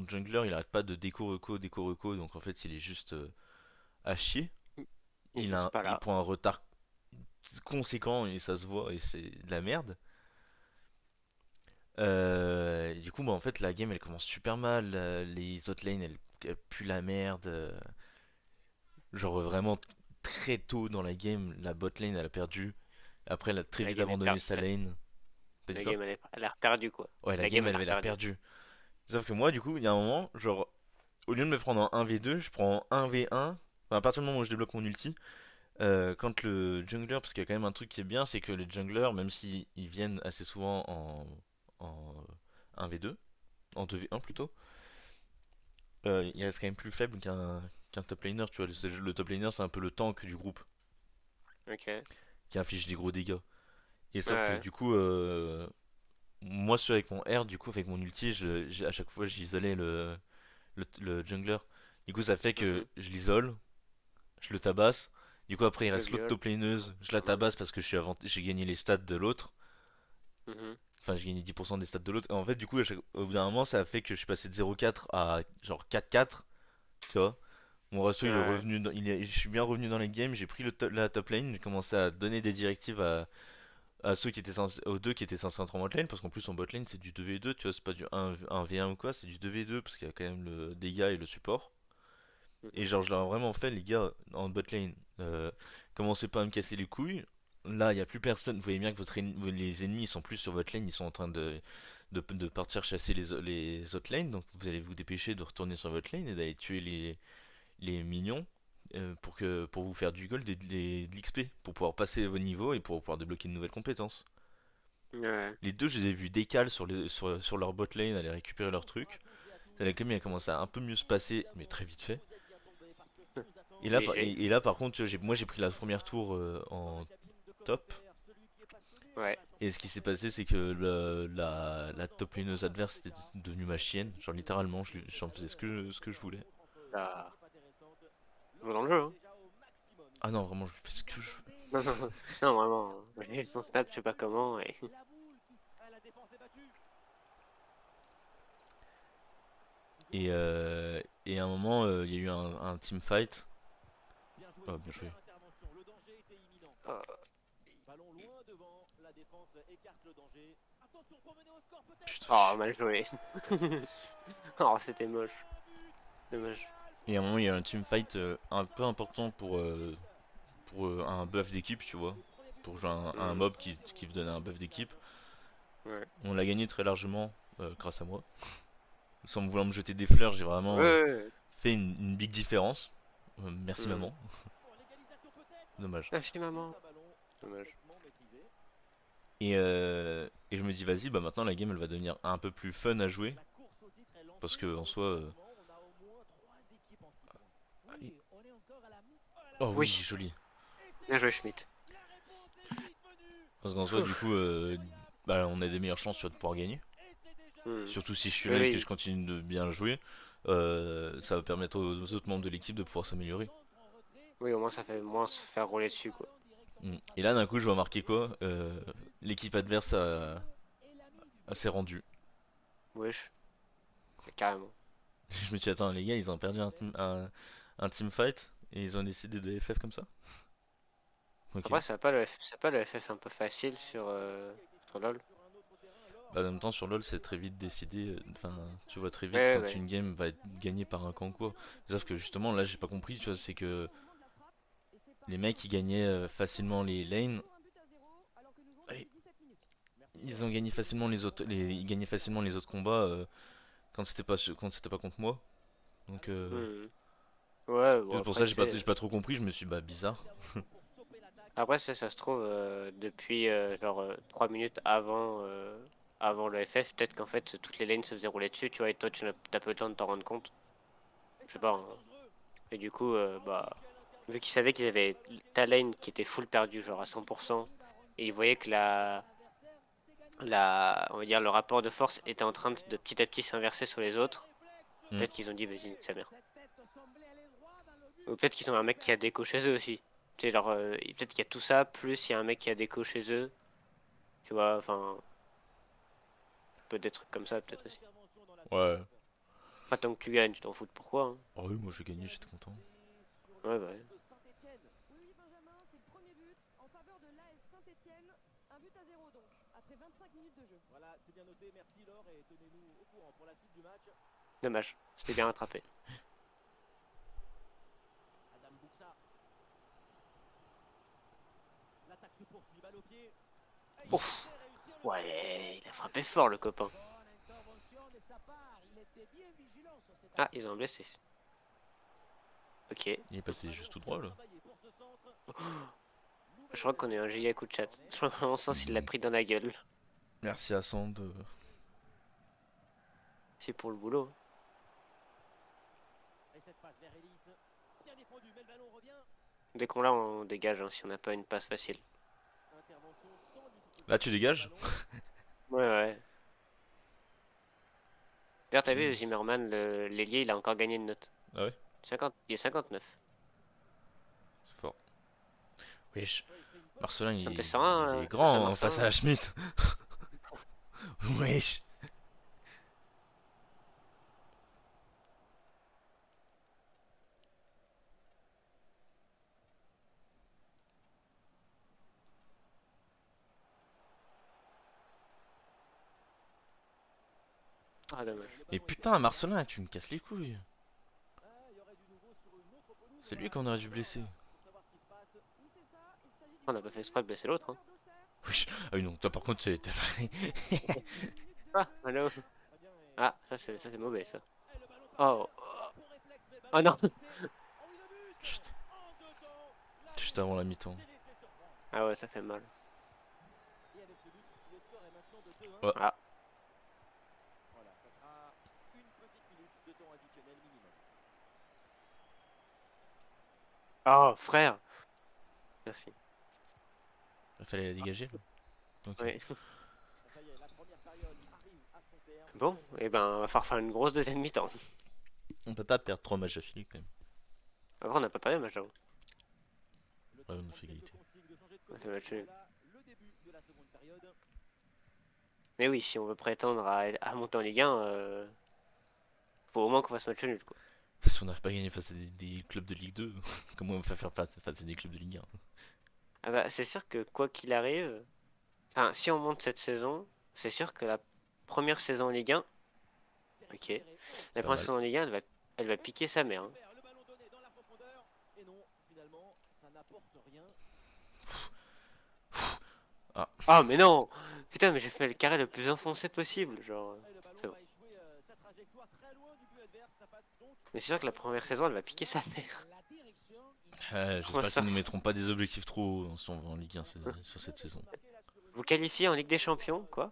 jungler il arrête pas de déco reco, donc en fait il est juste à chier. Il est juste pas Il là. prend un retard conséquent et ça se voit et c'est de la merde. Du coup, bah, en fait, la game elle commence super mal. Les autres lanes elles puent la merde. Genre vraiment très tôt dans la game, la bot lane elle a perdu. Après, elle a très La vite game est abandonné sa lane. T'as dit La quoi? game elle a l'air perdue quoi. Ouais, la La game game elle elle a avait l'air perdue. perdue. Sauf que moi, du coup, il y a un moment, genre, au lieu de me prendre en 1v2, je prends en 1v1. Enfin, à partir du moment où je débloque mon ulti, quand le jungler, parce qu'il y a quand même un truc qui est bien, c'est que les junglers, même s'ils viennent assez souvent en 1v2, en 2v1 plutôt, il reste quand même plus faible qu'un top laner, tu vois. Le top laner, c'est un peu le tank du groupe, Ok. qui inflige des gros dégâts. Et sauf que Ouais. du coup, moi, avec mon R, du coup, avec mon ulti, à chaque fois, j'isolais le jungler. Du coup, ça fait que Mhm. je l'isole, je le tabasse. Du coup, après, il Tu le reste l'autre violes. top laneuse, je la Pas mal. tabasse parce que j'ai gagné les stats de l'autre. Mhm. Enfin, j'ai gagné 10% des stats de l'autre. Et en fait, du coup, au bout d'un moment, ça a fait que je suis passé de 0,4 à genre 4,4. Tu vois. Mon ratio, il est Ouais. revenu. Je suis bien revenu dans les games. J'ai pris la top lane. J'ai commencé à donner des directives à ceux qui étaient aux deux qui étaient censés entrer en bot lane. Parce qu'en plus, en bot lane, c'est du 2v2. Tu vois, c'est pas du 1v1 ou quoi. C'est du 2v2 parce qu'il y a quand même le dégât et le support. Et Mhm. genre, je leur ai vraiment fait, les gars, en bot lane, commencez pas à me casser les couilles. Là, il n'y a plus personne. Vous voyez bien que les ennemis ils sont plus sur votre lane, ils sont en train de partir chasser les autres lanes. Donc, vous allez vous dépêcher de retourner sur votre lane et d'aller tuer les minions pour vous faire du gold et de l'XP, pour pouvoir passer vos niveaux et pour pouvoir débloquer de nouvelles compétences. Ouais. Les deux, je les ai vus décal sur leur bot lane, aller récupérer leurs trucs. La com, il a commencé à un peu mieux se passer, mais très vite fait. GG. Et là, par contre, tu vois, moi j'ai pris la première tour en top. Ouais. Et ce qui s'est passé, c'est que la top laneuse adverse était devenue ma chienne. Genre littéralement, j'en faisais ce que je voulais. Bah. On est dans le jeu, hein. Ah non, vraiment, je fais ce que je veux. Non, non, non. Non, vraiment. J'ai vu son snap, je sais pas comment. Et... Et à un moment, il y a eu un team fight. Oh, bien joué. Oh, Putain, oh, mal joué. Oh, c'était moche. Dommage. Et à un moment, il y a eu un team fight un peu important pour un buff d'équipe, tu vois. Pour jouer un Hmm. mob qui vous donnait un buff d'équipe. Ouais. On l'a gagné très largement grâce à moi. Sans vouloir me jeter des fleurs, j'ai Ouais, vraiment ouais, ouais. fait une big différence. Merci Hmm. maman. Dommage. Merci maman. Dommage. Et je me dis vas-y, bah maintenant la game elle va devenir un peu plus fun à jouer. Parce que en soi... Oh oui, Oui. joli. Bien joué, Schmidt. Parce qu'en soi du coup, bah, on a des meilleures chances tu vois, de pouvoir gagner. Hmm. Surtout si je suis Oui, là et que je oui. continue de bien jouer. Ça va permettre aux autres membres de l'équipe de pouvoir s'améliorer. Oui, au moins ça fait moins se faire rouler dessus, quoi. Et là d'un coup je vois marquer quoi l'équipe adverse s'est rendue. Wesh. Carrément. Je me suis dit, attends, les gars, ils ont perdu un team fight et ils ont décidé de FF comme ça. Ok. Après, c'est pas le FF un peu facile sur LoL. Bah, en même temps, sur LoL, c'est très vite décidé. Enfin, tu vois très vite Ouais, quand ouais. une game va être gagnée par un camp quoi. Sauf que justement, là, j'ai pas compris, tu vois, c'est que les mecs, ils gagnaient facilement les lanes. Et ils ont gagné facilement ils gagnaient facilement les autres combats quand c'était pas contre moi. Donc, Hmm. Ouais, bon, juste pour après, ça, tu sais. j'ai pas trop compris. Je me suis dit, bah, bizarre. Après, ça se trouve, depuis genre 3 minutes avant le FF, peut-être qu'en fait, toutes les lanes se faisaient rouler dessus, tu vois, et toi, tu n'as t'as pas eu le temps de t'en rendre compte. Je sais pas, hein. Et du coup, bah, vu qu'ils savaient qu'ils avaient ta lane qui était full perdue, genre à 100%, et ils voyaient que on va dire, le rapport de force était en train de petit à petit s'inverser sur les autres, Hmm. peut-être qu'ils ont dit, vas-y, nique sa mère. Ou peut-être qu'ils ont un mec qui a déco chez eux aussi. Tu sais, genre, peut-être qu'il y a tout ça, plus il y a un mec qui a déco chez eux, tu vois, enfin, peut-être des trucs comme ça, peut-être aussi. Ouais. Pas tant que tu gagnes, tu t'en fous de pourquoi. Hein. Oh oui, moi j'ai gagné, j'étais content. Ouais, bah ouais. Oui, Benjamin, c'est le premier but en faveur de l'AS Saint-Etienne. Un but à zéro donc, après 25 minutes de jeu. Voilà, c'est bien noté, merci Laure et tenez-nous au courant pour la suite du match. Dommage, c'était bien rattrapé. Adam Bouxa. L'attaque se poursuit, balle au pied. Ouf. Ouais, il a frappé fort le copain. Ah, ils ont un blessé. Ok. Il est passé juste tout droit là. Je crois qu'on est un giga coup de chat. Je crois qu'à mon sens, il l'a pris dans la gueule. Merci à Sand. C'est pour le boulot. Et cette passe vers Ellis. Bien défendu, mais le ballon revient. Dès qu'on l'a, on dégage hein, si on n'a pas une passe facile. Intervention sans difficulté. Là tu dégages. Ouais, ouais. D'ailleurs, t'as vu, Zimmerman, l'ailier, il a encore gagné une note. Ah ouais, 50... Il est 59. c'est fort. Wesh. Marcelin il Santé est, serein, il est face à grand hein, Marcelin. face à Schmidt. Wesh. Ah, dommage. Mais putain, Marcelin, tu me casses les couilles. Ah, il y aurait du nouveau sur une autre pelouse. C'est lui qu'on aurait dû blesser. Pour savoir ce qui se passe. Oui, c'est ça, il s'agit du On n'a pas fait exprès de blesser l'autre. Hein. Wesh. Ah oui, non, toi par contre, t'as Ah, allô. Très bien, et- Ah, ça c'est mauvais ça. et le ballon Oh. bon réflexe, mais Oh non. ballon laissé. Oh oui, le but. Chut. En deux temps. La Juste avant la mi-temps. s'est laissé surprendre. Ah ouais, ça fait mal. Et avec ce but, le score est maintenant de 2-1. Ouais. Ah. Voilà, ça sera une petite minute de temps additionnel minimum. Oh, frère. Merci. Il fallait la dégager là. Ok. Ouais. Ça y est, la première période arrive à son terme. Bon, et ben, va falloir faire une grosse deuxième mi-temps. On peut pas perdre 3 matchs d'affilée quand même. Après, on n'a pas perdu le match d'avant. Le Ouais, temps on de a prendre fait quelques égalité. consignes, de changer de On a fait pelouse. match nul. Voilà le début de la seconde période. Mais oui, si on veut prétendre à monter en Ligue 1, faut au moins qu'on fasse match nul, quoi. Si on n'arrive pas à gagner face à des clubs de Ligue 2, comment on va faire face à des clubs de Ligue 1? Ah bah, c'est sûr que quoi qu'il arrive, enfin, si on monte cette saison, c'est sûr que la première saison en Ligue 1, ok, la première mal. saison en Ligue 1, elle va piquer sa mère. Hein. Le ballon donné dans la profondeur. Et non, finalement, ça n'apporte rien. Ah, mais non! Putain, mais j'ai fait le carré le plus enfoncé possible, genre. Et le ballon C'est bon. va échouer sa trajectoire très loin du but adverse. Ça passe donc Mais c'est sûr que la première saison, elle va piquer sa mère. la direction. J'espère se qu'ils faire- nous mettront pas des objectifs trop hauts si on va en Ligue 1 sur cette saison. Vous qualifiez en Ligue des Champions, quoi?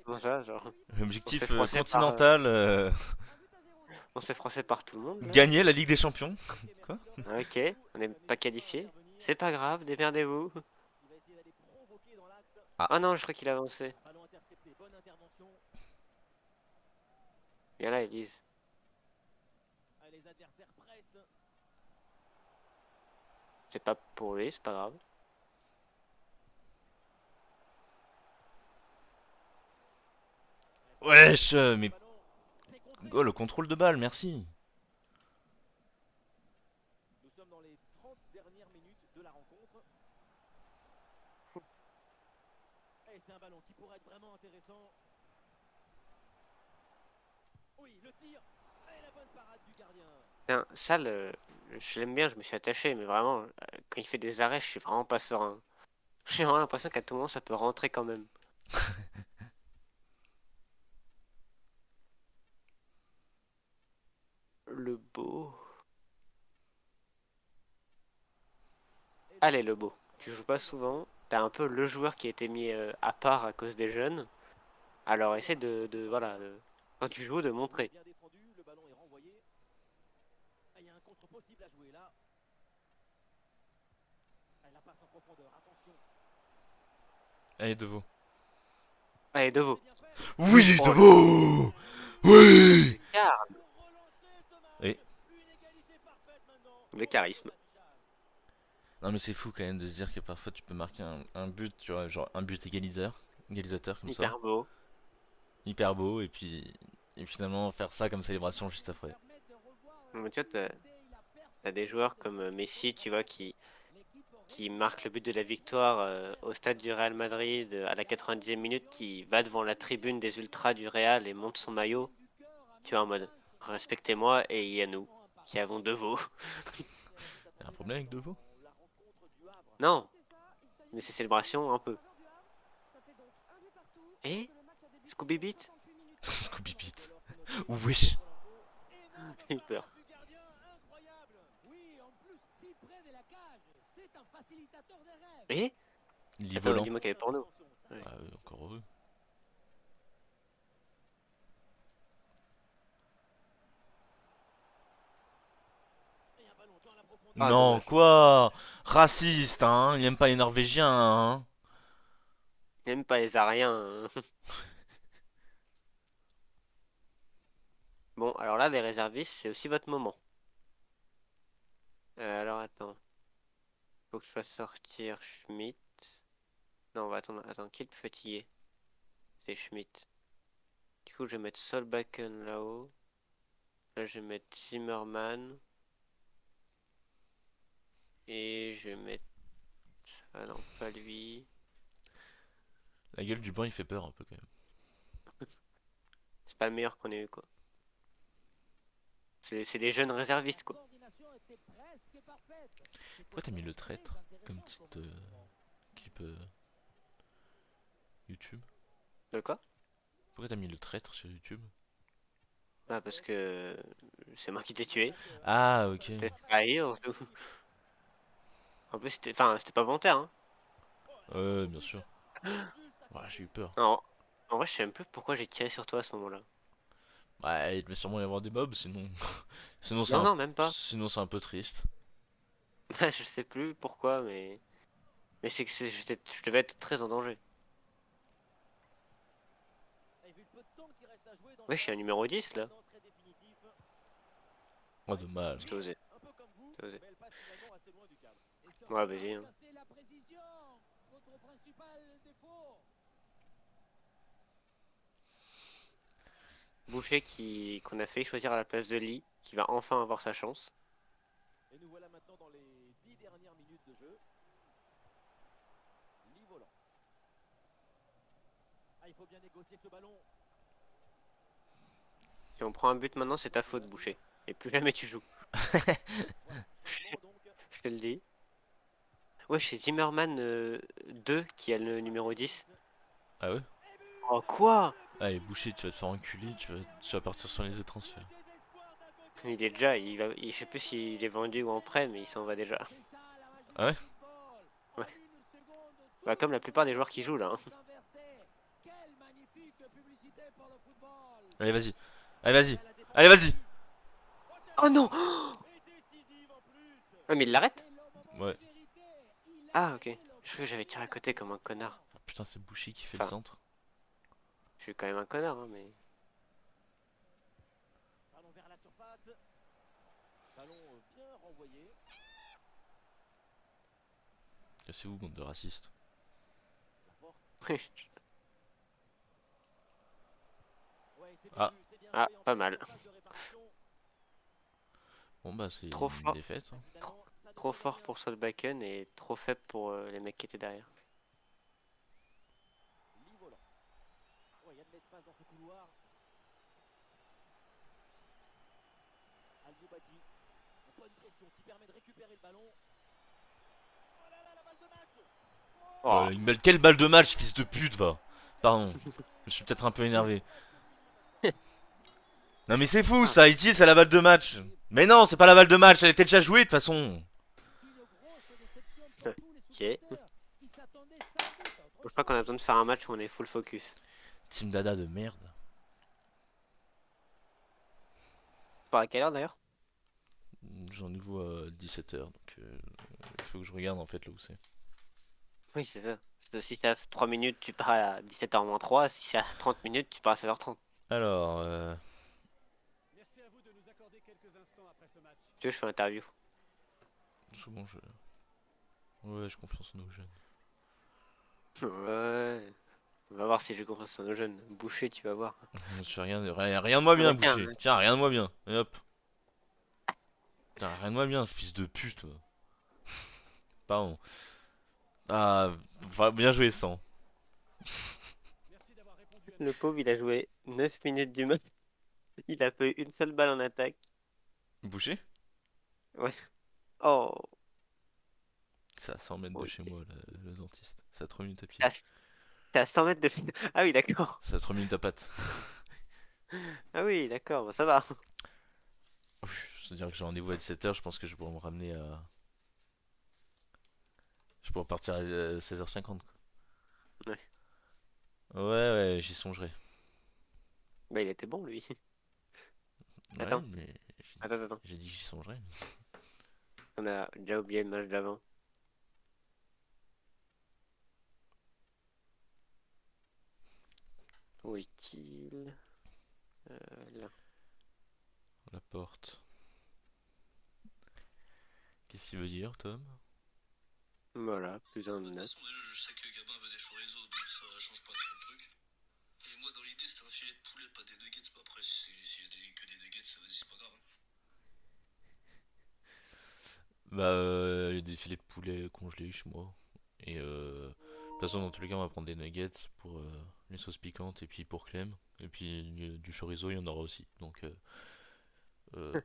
Comment ça, genre? Objectif On se fait froisser continental, un but à zéro donc. On se fait froisser par tout le monde, là. gagner la Ligue des Champions. Quoi? Ok, on n'est pas qualifié. C'est pas grave, démerdez-vous. Il va essayer d'aller provoquer dans l'axe. Ah non, je crois qu'il a avancé. Ballon intercepté, bonne intervention. Viens là, Elise. Ah, les adversaires pressent. C'est pas pour lui, c'est pas grave. Wesh, mais Ballon, c'est contré. oh, le contrôle de balle, merci. Nous sommes dans les 30 dernières minutes de la rencontre. Et c'est un ballon qui pourrait être vraiment intéressant. Oui, le tir. Et la bonne parade du gardien. Putain, ça, je l'aime bien, je me suis attaché, mais vraiment, quand il fait des arrêts, je suis vraiment pas serein. J'ai vraiment l'impression qu'à tout moment, ça peut rentrer quand même. Le beau. Allez, le beau. Tu joues pas souvent. T'as un peu le joueur qui a été mis à part à cause des jeunes. Alors essaie voilà, quand tu joues, de montrer. Bien défendu, le ballon est renvoyé. Ah, il y a un contre possible à jouer là. Ah, la passe en profondeur, attention. Allez, Deveau. Allez, Deveau. C'est bien fait. Oui, Oh, Deveau. Oui. Car, Pour relancer ce match. Oui. Une égalité parfaite maintenant. le charisme. Non mais c'est fou quand même de se dire que parfois tu peux marquer un but, tu vois, genre un but égalisateur comme ça, Hyper beau. hyper beau, et puis Et finalement faire ça comme célébration juste après. Mais tu vois, t'as des joueurs comme Messi, tu vois, qui marque le but de la victoire au stade du Real Madrid à la 90e minute, qui va devant la tribune des ultras du Real et monte son maillot, tu vois, en mode respectez-moi, et il y a nous qui avons deux veaux. Y'a un problème avec Deveau? Non, mais ces célébrations un peu. Et Scooby Beat? Scooby Beat. Wesh. J'ai eu peur. Et Lit attends, volant. dis-moi qu'elle est pour nous. Ouais. Ah, encore heureux. Ah, Non, dommage. quoi? Raciste, hein? Il aime pas les Norvégiens, hein? Même pas les Ariens, hein. Bon, alors là, les réservistes, c'est aussi votre moment. Alors attends. Faut que je fasse sortir Schmidt. Non, on va attendre. Attends, qui est le fatigué? C'est Schmidt. Du coup, je vais mettre Solbakken là-haut. Là, je vais mettre Zimmerman. Et je vais mettre. Ah non, pas lui. La gueule du banc, il fait peur un peu quand même. C'est pas le meilleur qu'on ait eu, quoi. C'est des jeunes réservistes, quoi. Pourquoi t'as mis le traître comme petite clip YouTube? De quoi? Pourquoi t'as mis le traître sur YouTube? Ah, parce que c'est moi qui t'ai tué. Ah, ok. T'es trahi, en plus, c'était pas volontaire, hein. Ouais, bien sûr. Ouais, j'ai eu peur. Non, en vrai, je sais même plus pourquoi j'ai tiré sur toi à ce moment-là. Ouais, il devait sûrement y avoir des mobs, sinon. Non, non, même pas. Sinon, c'est un peu triste. Je sais plus pourquoi, mais c'est que je devais être très en danger. Ouais, je suis un numéro 10 là. Oh, dommage. J'ai osé. J'ai osé. Ouais, vas-y, hein. Boucher qu'on a fait choisir à la place de Lee, qui va enfin avoir sa chance. Et nous voilà maintenant dans les 10 dernières minutes de jeu. Lee volant. Ah, il faut bien négocier ce ballon. Si on prend un but maintenant, c'est ta faute, Boucher. Et plus jamais tu joues. Je te le dis. Ouais, c'est Zimmerman 2 qui a le numéro 10. Ah ouais? Oh, quoi? Allez, boucher, tu vas te faire enculer, tu vas partir sur les transferts. Il est déjà, je sais plus s'il est vendu ou en prêt, mais il s'en va déjà. Ah ouais? Ouais. Bah, comme la plupart des joueurs qui jouent là, hein. Allez, vas-y. Allez, vas-y. Allez, vas-y. Oh non! Ah, mais il l'arrête? Ouais. Ah, ok. Je crois que j'avais tiré à côté comme un connard. Oh, putain, c'est Boucher qui fait le Enfin, centre. je suis quand même un connard, hein, mais. Ballon vers la surface. Ballon bien renvoyé. Cassez-vous, bande de racistes. La porte. Ouais, c'est bien Ah. vu, c'est bien Ah, fait en pas fait, mal. en phase de réparation. Bon, bah, c'est Trop une fort. défaite. Hein. Finalement, ça Trop devrait fort bien. pour Solbakken et trop faible pour les mecs qui étaient derrière. Lee volant. Ouais, il y a de l'espace dans ce couloir. Al-Boubadji. Bonne pression qui permet de récupérer le ballon. Oh là là, la balle de match. Oh, Quelle balle de match, fils de pute, va. Pardon. Je suis peut-être un peu énervé. Non, mais c'est fou, ah, ça. Haïti, c'est la balle de match. Mais non, c'est pas la balle de match. Elle était déjà jouée, de toute façon. ok. Je crois qu'on a besoin de faire un match où on est full focus. Team Dada de merde. Pas à quelle heure d'ailleurs? J'ai un nouveau à 17h, donc il faut que je regarde en fait là où c'est. Oui, c'est ça. Si c'est à 3 minutes, tu pars à 17h 3. Si c'est à 30 minutes, tu pars à 16h30. Alors, Tu veux, je fais l'interview. c'est bon, Ouais, je confiance en nos jeunes. Ouais. On va voir si j'ai confiance en nos jeunes. Boucher, tu vas voir. Je fais rien de moi bien, Mais tiens, Boucher. Tiens, rien de moi bien. Et hop. Tiens, rien de moi bien, ce fils de pute. Pardon. Ah, bien joué, sang. Merci d'avoir répondu à le pauvre, il a joué 9 minutes du match. Il a fait une seule balle en attaque. Boucher? Ouais. Oh. C'est à 100 mètres de Ok. chez moi, le dentiste. C'est à 3 minutes à pied. Ah, t'es à 100 mètres de... Ah oui, d'accord. C'est à 3 minutes à patte. Ah oui, d'accord, bah, ça va. C'est-à-dire que j'ai rendez-vous à 17h, je pense que je pourrais me ramener à. Je pourrais partir à 16h50. Ouais. Ouais, ouais, j'y songerai. Bah, il était bon, lui. Ouais, Attends, mais attends. j'ai dit que j'y songerai. On a déjà oublié le match d'avant. Où est-il? Là. La porte. Qu'est-ce qu'il veut dire, Tom? Voilà, plus un De toute neuf. façon, déjà, je sais que Gabin veut des chorizo, donc ça change pas trop le truc. Et moi, dans l'idée, c'était un filet de poulet, pas des nuggets. Bah, après, s'il y a que des nuggets, ça vas-y, c'est pas grave. Hein. Bah, il y a des filets de poulet congelés chez moi. Et de toute façon, dans tous les cas, on va prendre des nuggets pour les sauces piquantes et puis pour Clem. Et puis du chorizo, il y en aura aussi. Donc, euh,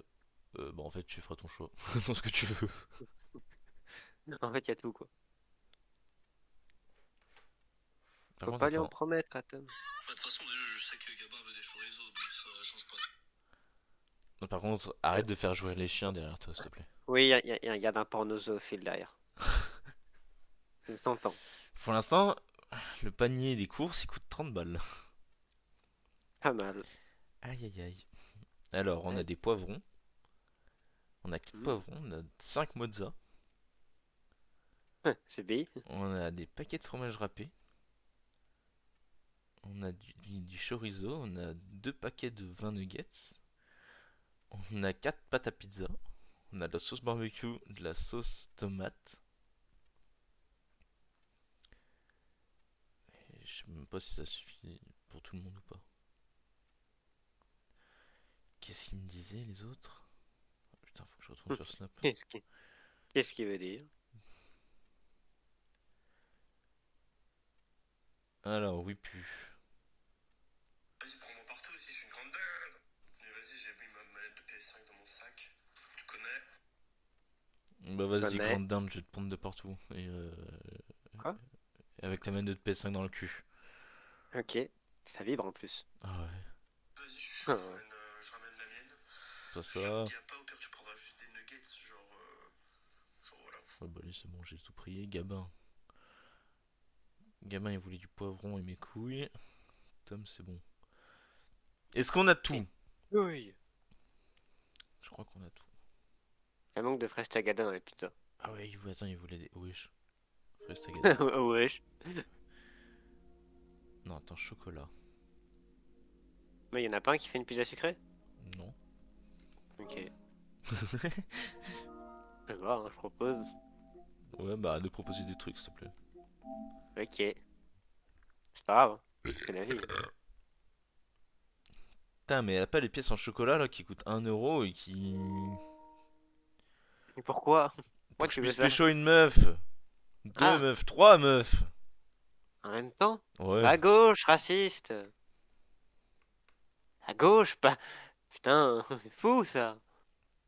bah, en fait, tu feras ton choix dans ce que tu veux. En fait, il y a tout, quoi. Par Faut contre, pas lui en attends. promettre, Tom. Bah, de toute façon, déjà, je sais que Gabin veut des chorizo, donc ça change pas. Non, par contre, arrête de faire jouer les chiens derrière toi, s'il te plaît. Oui, il y a d'un pornozophile derrière. Je s'entend. Pour l'instant, le panier des courses, il coûte 30 balles. Pas mal. Aïe aïe aïe. Alors, on a Ouais. des poivrons. On a 4 Hmm. poivrons. On a 5 mozza. C'est BI. On a des paquets de fromage râpé. On a du chorizo. On a 2 paquets de 20 nuggets. On a 4 pâtes à pizza. On a de la sauce barbecue, de la sauce tomate. Et je sais même pas si ça suffit pour tout le monde ou pas. Qu'est-ce qu'ils me disaient les autres? Putain, faut que je retourne sur Snap. Qu'est-ce qu'il veut dire? Alors, oui, plus. Vas-y, prends-moi partout aussi, je suis une grande dinde. Mais vas-y, j'ai mis ma manette de PS5 dans mon sac. Tu connais? Bah, vas-y, Connais. grande dinde, je vais te prendre de partout. Et Quoi? avec la manette de PS5 dans le cul. Ok. Ça vibre en plus. Ah ouais, Vas-y, Ah. je ramène la mienne. pas Je ça. te dis pas, au pire, tu prendras juste des nuggets, genre voilà. Ouais, bah, allez, c'est bon, j'ai tout prié. Gabin. Gabin, il voulait du poivron et mes couilles. Tom, c'est bon. Est-ce qu'on a tout? Oui. Je crois qu'on a tout. Ça manque de fraises tagada dans les pizzas. Ah ouais, attends, il voulait des. Wesh. Reste à gagner. Wesh. Non, attends, chocolat. Mais y en a pas un qui fait une pizza sucrée? Non. Ok. Je vais voir, hein, je propose. Ouais, bah, de proposer des trucs, s'il te plaît. Ok. C'est pas grave, hein. C'est la vie. Putain, mais elle a pas les pièces en chocolat là qui coûtent 1 € et qui. Et pourquoi? Pour Pourquoi que je tu veux puisse ça? pécho une meuf. Deux Ah, meufs, 3 meufs. en même temps? Ouais. À gauche, raciste! À gauche, pas. Putain, c'est fou ça!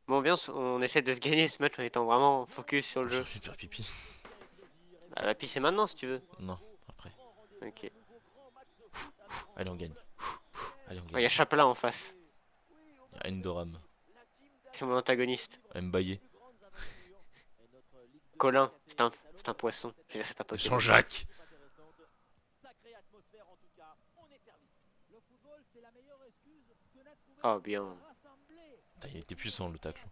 Bon, bien, on essaie de gagner ce match en étant vraiment focus sur le J'ai jeu. envie de faire pipi. Ah, bah, puis c'est maintenant si tu veux. Non, après. Ok. Allez, on gagne. Allez, on Il y a gagne. Chaplin en face. Il y a Endoram. C'est mon antagoniste. Mbaye. Colin, c'est un poisson. Je veux dire, c'est un Pokémon. Jean-Jacques. Sacrée atmosphère en tout cas, on est servi. Le football, c'est la meilleure excuse que n'a trouvé Oh, bien. rassembler. Putain, il était puissant le tacle.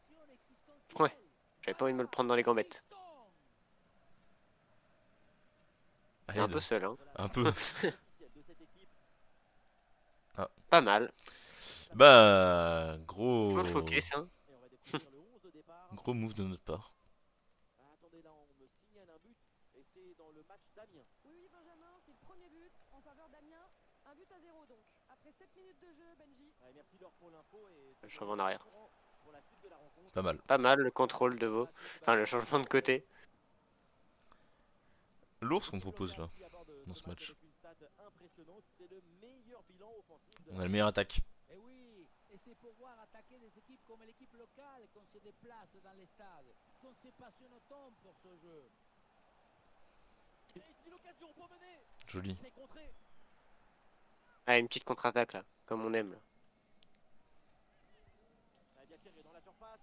Ouais, j'avais pas envie de me le prendre dans les gambettes. T'es Allez, un peu seul, hein. un peu. Pas mal. Bah, Faut le focus, hein. gros move de notre part. Attendez, là, on me signale un but et c'est dans le match d'Amiens. Oui, Benjamin, c'est le premier but en faveur d'Amiens. Merci Laure pour l'info et Je reviens en arrière. pour la suite de la rencontre. Pas mal. Pas mal le contrôle de Vaux. Enfin, le changement de côté. Lourd ce qu'on propose là, dans ce match. On a le meilleur attaque. Et oui, et c'est pour voir attaquer des équipes comme l'équipe locale qu'on se déplace dans les stades, qu'on se passionne autant pour ce jeu. Et ici l'occasion pour mener. Joli. C'est contré. Ah, une petite contre-attaque là, comme on aime là. Ça a bien tiré dans la surface.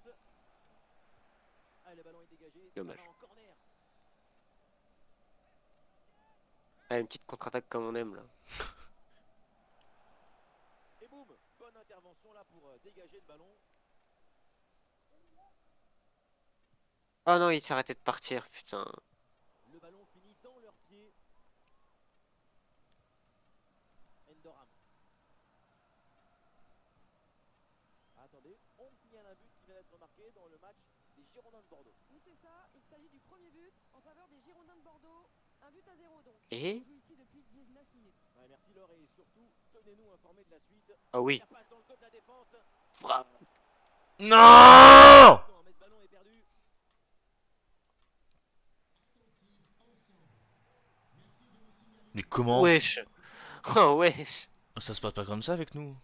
Ah, le ballon est dégagé. Dommage. Ça va en corner. Ah, une petite contre-attaque comme on aime là. Et boum, bonne intervention là pour dégager le ballon. Oh non, il s'est arrêté de partir, putain. Le ballon finit dans leurs pieds. Endoram. Attendez, on me signale un but qui vient d'être marqué dans le match des Girondins de Bordeaux. Oui, c'est ça. Il s'agit du premier but en faveur des Girondins de Bordeaux. Un but à 0 donc. Et On joue ici depuis 19 minutes. Ouais, merci Laure et surtout, tenez-nous informés de la suite. oh oui. Ça passe dans le dos de la défense. Frappe. Non! Mais ce ballon est perdu. Mais comment? Wesh. Oh wesh. Ça se passe pas comme ça avec nous.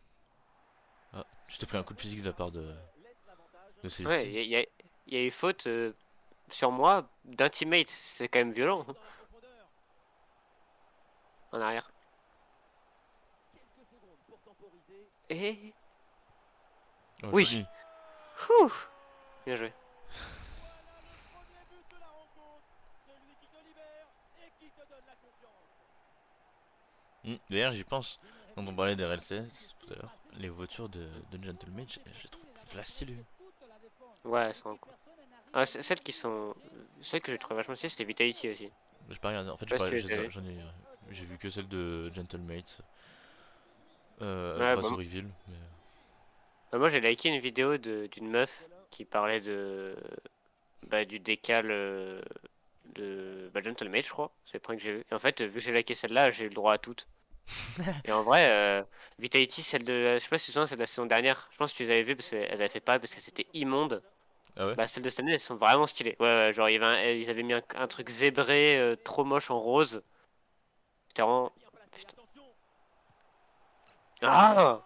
Ah, je t'ai pris un coup de physique de la part de Laisse l'avantage. celle-ci. Ouais, il y a eu faute sur moi d'un teammate. C'est quand même violent. Dans la profondeur. En arrière. Quelques secondes pour temporiser. Et Oh, oui. joli. Ouh. Bien joué. Voilà le premier but de la rencontre. Celui qui te libère et qui te donne la confiance. D'ailleurs, j'y pense. Quand on parlait des RLCS tout à l'heure, les voitures de Gentleman, je les trouve v'là stylées. Ouais, elles sont cool. Ah, celles qui sont. Celles que j'ai trouvé vachement stylées, c'était Vitality aussi. J'ai pas regardé. En fait, Je sais pas si tu les as vues. j'ai vu que celle de Gentlemates. Ouais, Grâce bon. au reveal. Mais... Moi j'ai liké une vidéo d'une meuf qui parlait du décal de Gentlemate, je crois. C'est le point que j'ai vu. Et en fait, vu que j'ai liké celle-là, j'ai eu le droit à toutes. Et en vrai, Vitality, celle de. Je sais pas si tu te souviens, celle de la saison dernière. Je pense que tu les avais vues parce qu'elles avaient fait pas parce que c'était immonde. Ah ouais? Bah, celles de cette année, elles sont vraiment stylées. Ouais, ouais, genre, ils avaient mis un truc zébré, trop moche en rose. C'était vraiment. Putain. Ah!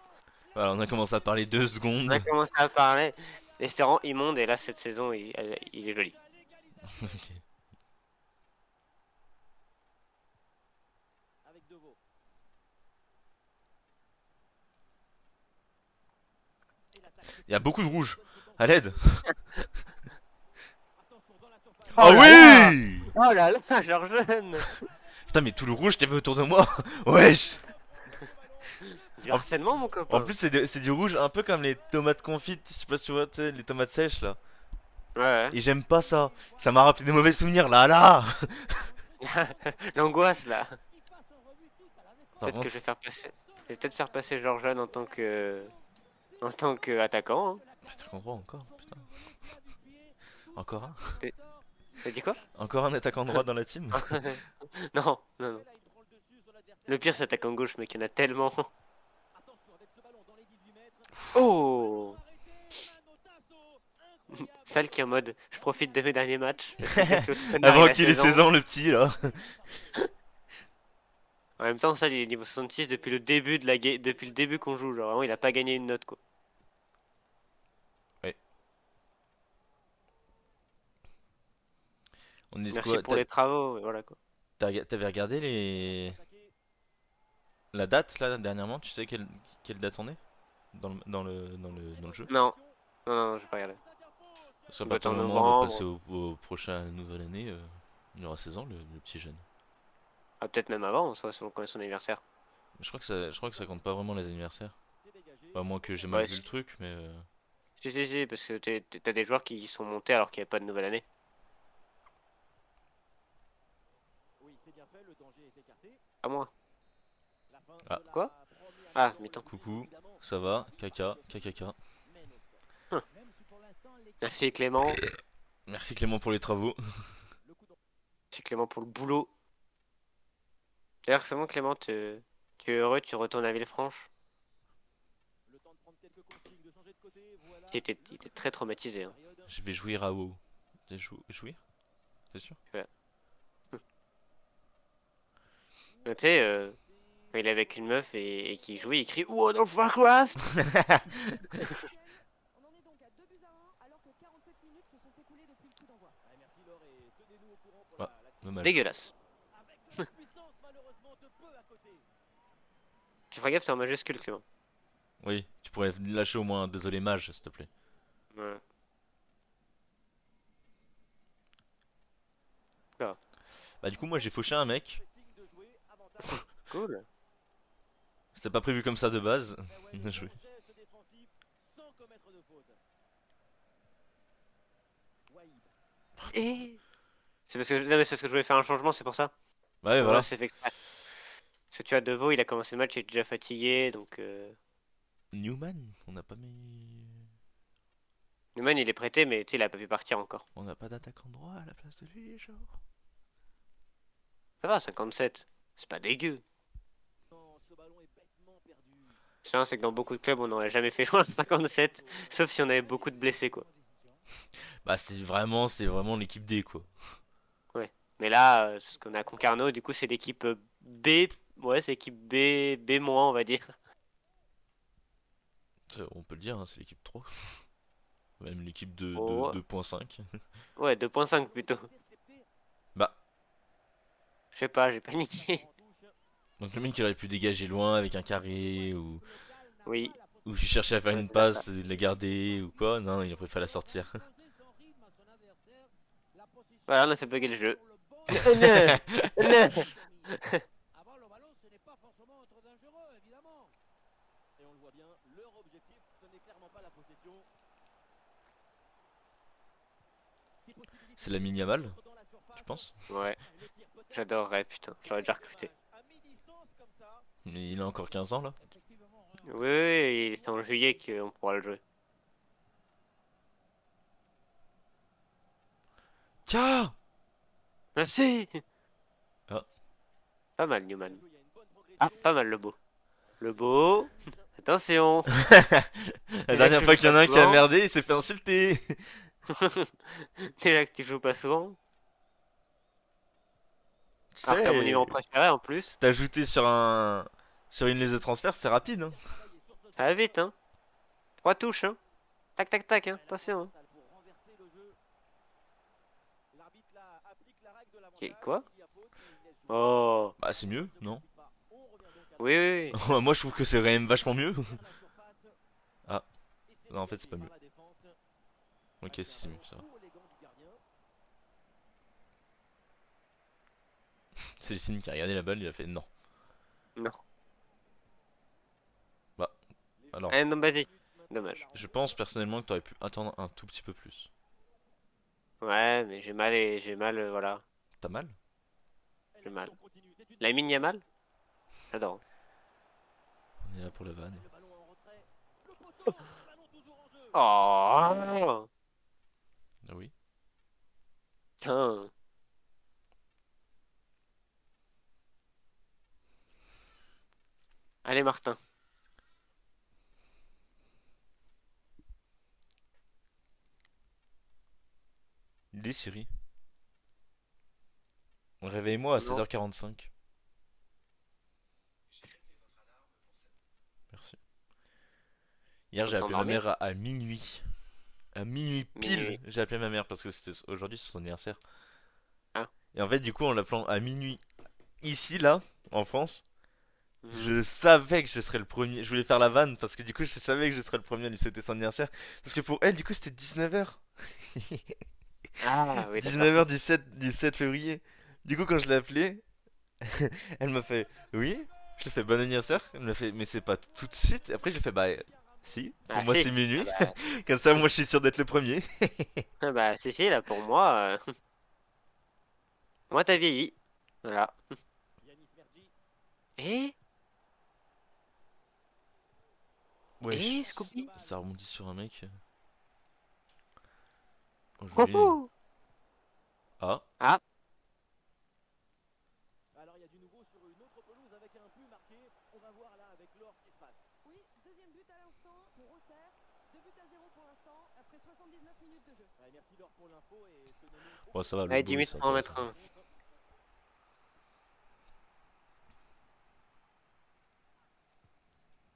Voilà, on a commencé à parler 2 secondes. On a commencé à parler. Et c'est vraiment immonde. Et là, cette saison, il est joli. Ok. Avec Deveau. Il y a beaucoup de rouge. À l'aide. Attention dans la surface. Ah là oui! Oh là là, ça genre jeune! Putain, mais tout le rouge qu'il y avait autour de moi. Wesh! Du harcèlement, mon copain. En plus, c'est du rouge un peu comme les tomates confites. Je sais pas si tu vois, tu sais, les tomates sèches là. Ouais, Et j'aime pas ça. Ça m'a rappelé des mauvais souvenirs là, là! ouais. L'angoisse là. Il passe en revue toute à la défense. Par Peut-être que contre, je vais faire passer. Je vais peut-être faire passer Georges en tant que. En tant qu'attaquant. Hein. tu comprends encore, putain. Encore un? T'as dit quoi? Encore un attaquant droit dans la team? Non, non, non. Là, il prend le dessus sur l'adversaire. Le pire, c'est attaquant gauche, mais qu'il y en a tellement. Attention avec ce ballon dans les 18 mètres. Oh! Arrêté, Manotasso. Incroyable. Celle qui est en mode je profite de mes derniers matchs. Avant qu'il ait 16 ans, le petit là. En même temps, ça, il est niveau 66 depuis le début de depuis le début qu'on joue. Genre, vraiment, il a pas gagné une note quoi. On est de Merci quoi? pour les travaux, et voilà quoi. T'avais regardé la date là dernièrement? Tu sais quelle date on est? Dans le jeu? Non, non, non, j'ai pas regardé. Parce qu'à doit partir être du en moment où on va novembre. passer au prochain nouvelle année, il y aura 16 ans le petit jeune. Ah, peut-être même avant, soit selon quand est son anniversaire. Je crois que ça compte pas vraiment les anniversaires. À moins que j'ai Ouais, mal vu si. le truc, mais Si, parce que t'as des joueurs qui sont montés alors qu'il n'y avait pas de nouvelle année. Oui, c'est bien fait, le danger est écarté. À moi. La fin Ah. de la Quoi? première Ah, mi-temps, mi-temps. coucou, évidemment, ça va, caca, caca. mène au score. Même si pour l'instant, l'équipe Merci Clément. Merci Clément pour les travaux. le coup d'envoi. Merci Clément pour le boulot. D'ailleurs, c'est bon Clément, tu es heureux, tu retournes à Villefranche. Le temps de prendre quelques Il était très traumatisé. Hein. Je vais jouer à WoW. Jouir? C'est sûr? Tu sais, quand il est avec une meuf et qu'il joue, il crie World of Warcraft. On en est donc à 2 buts à 1 alors que 47 minutes se sont écoulées depuis le coup d'envoi. Merci Laure et tenez-nous au courant pour Ah, la suite. dommage. Dégueulasse. Avec de la puissance, malheureusement, de peu à côté. Tu feras gaffe, t'es en majuscule, Clément. Oui, tu pourrais lâcher au moins un désolé mage, s'il te plaît. Ouais. Bah du coup moi j'ai fauché un mec. Pressing de jouer, avantage. Cool. C'était pas prévu comme ça de base. Eh ouais, Bien le joué. geste défensif sans commettre de faute. Wahib. Et c'est parce que non, mais c'est parce que je voulais faire un changement, c'est pour ça. Ouais voilà. C'est fait exprès. Parce que tu as Deveau, il a commencé le match, il est déjà fatigué, donc Newman, on n'a pas mis... Neumann il est prêté, mais tu sais, il a pas pu partir encore. On n'a pas d'attaquant droit à la place de lui, genre. Ça va, 57. C'est pas dégueu. Non, ce ballon est bêtement perdu. C'est c'est que dans beaucoup de clubs, on n'aurait jamais fait jouer un 57, sauf si on avait beaucoup de blessés, quoi. Bah c'est vraiment l'équipe D quoi. Mais là, parce qu'on a Concarneau, du coup, c'est l'équipe B. Ouais, c'est l'équipe B, B-, on va dire. On peut le dire, hein, c'est l'équipe 3. Même l'équipe de Oh. 2.5. Ouais, 2.5 plutôt. Intercepté. Bah, Je sais pas, j'ai paniqué. En touche. donc le mec il aurait pu dégager loin avec un carré ou... Oui. Ou je cherchais à faire Ouais, une c'est là, passe, la garder ou quoi. Non, il a préféré la sortir. Voilà, on a fait bugger le jeu. Avant le ballon, ce n'est pas forcément trop dangereux, évidemment. Et on le voit bien, leur objectif, ce n'est clairement pas la possession. C'est la Yamal, je pense. Ouais, j'adorerais, putain. J'aurais déjà recruté. Mais il a encore 15 ans là. Oui, oui, c'est en juillet qu'on pourra le jouer. Tiens! Merci! Ah. Pas mal, Newman. Ah, pas mal, le beau. Le beau. Attention! La dernière fois qu'il y en a un qui a merdé, il s'est fait insulter. Déjà que tu joues pas souvent. Tu Alors que t'as mon sais, numéro préféré en plus. t'ajouter sur une liste de transferts, c'est rapide. Hein. Ça va vite, hein. 3 touches, hein. Tac, tac, tac, hein. Attention. Hein. Ok, quoi? Oh. Bah c'est mieux, non? Oui, oui, oui. Moi je trouve que c'est quand même vachement mieux. Ah, non en fait c'est pas mieux. Ok, si c'est mieux, ça va. C'est le signe qui a regardé la balle, il a fait non. Non. Bah, alors, Eh non, vas-y. Dommage. je pense personnellement que t'aurais pu attendre un tout petit peu plus. Ouais, mais j'ai mal et j'ai mal, voilà. T'as mal? J'ai mal. Lamine Yamal? J'adore. On est là pour le van. Oh! Ah oui. Putain. Allez, Martin. Il est Siri. Réveille-moi à Non. 16h45. Merci. Hier j'ai Faut appelé ma t'endormir. mère à minuit. À minuit pile, Minuit. j'ai appelé ma mère parce que c'était aujourd'hui c'est son anniversaire. Ah. Et en fait du coup en l'appelant à minuit ici là, en France, Mhm. je savais que je serais le premier. Je voulais faire la vanne parce que du coup je savais que je serais le premier à lui souhaiter son anniversaire. Parce que pour elle du coup c'était 19h. Ah, oui, d'accord. 19h du 7 février. Du coup quand je l'ai appelé, elle m'a fait oui. Je lui ai fait bon anniversaire. Elle m'a fait mais c'est pas tout de suite. Après j'ai fait bah si. Pour Ah, moi si. c'est minuit. Ah Comme ça moi je suis sûr d'être le premier. bah, si, là, pour moi. Moi, t'as vieilli. Voilà. Et Ouais, Scooby? ça rebondit sur un mec. Oh, Oh, joli. oh. Ah, Alors il y a du nouveau sur une autre pelouse avec un but marqué. On va voir là avec Laure ce qui se passe. Oui, deuxième but à l'instant pour Auxerre. 2 buts à 0 pour l'instant. 79 minutes de jeu. Ouais, merci Laure pour l'info et ce n'est même Bon, ça va, le Allez, beau, 10 il minutes pour en mettre s'intéresse. un.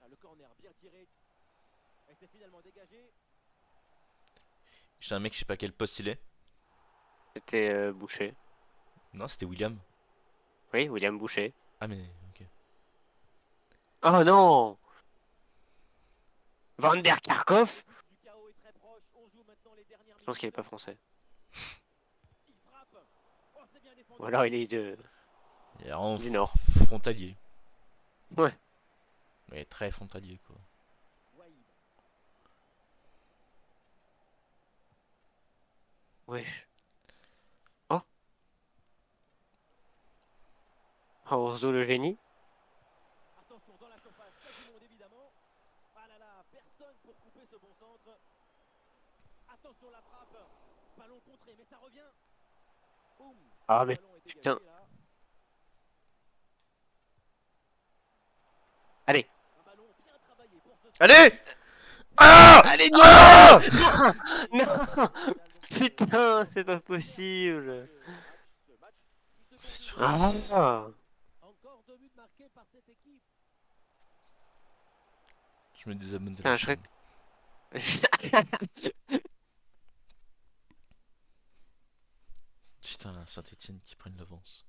Ah, le corner bien tiré. Et c'est finalement dégagé. J'ai un mec, je sais pas quel poste il est. C'était Boucher. Non, c'était William. Oui, William Boucher. Ah, mais ok. Oh non! Van der Karkov? Du chaos est très proche. On joue maintenant les dernières Je pense qu'il est minutes. pas français. Il frappe. Oh, c'est bien défendu. Ou alors il est Il est vraiment du Nord. frontalier. Ouais. Mais très frontalier, quoi. Waïb. Wesh. Oh! Orzo le génie? Attention dans la surface, il y a du monde évidemment. Ah là là, personne pour couper ce bon centre. Attention la frappe. Ballon contré, mais ça revient. Boum. Ah Le mais ballon est dégagé, putain. là. Allez! Un ballon bien travaillé pour ce Allez! Ah! Allez, non! Ah! Non! Putain, c'est pas possible! C'est sûr. Ah! Encore 2 buts marqués par cette équipe. Je me désabonne de Putain, la je chaîne. Putain, Saint-Etienne qui prennent l'avance.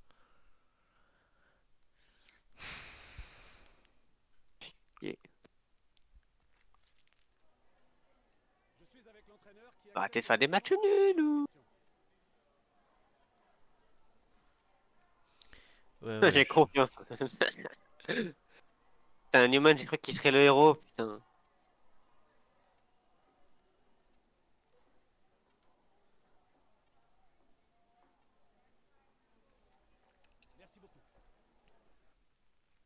Je suis avec l'entraîneur qui Arrêtez de faire des matchs nuls ou... Ouais, ouais, J'ai confiance. Putain, Newman, j'ai cru qu'il serait le héros, putain.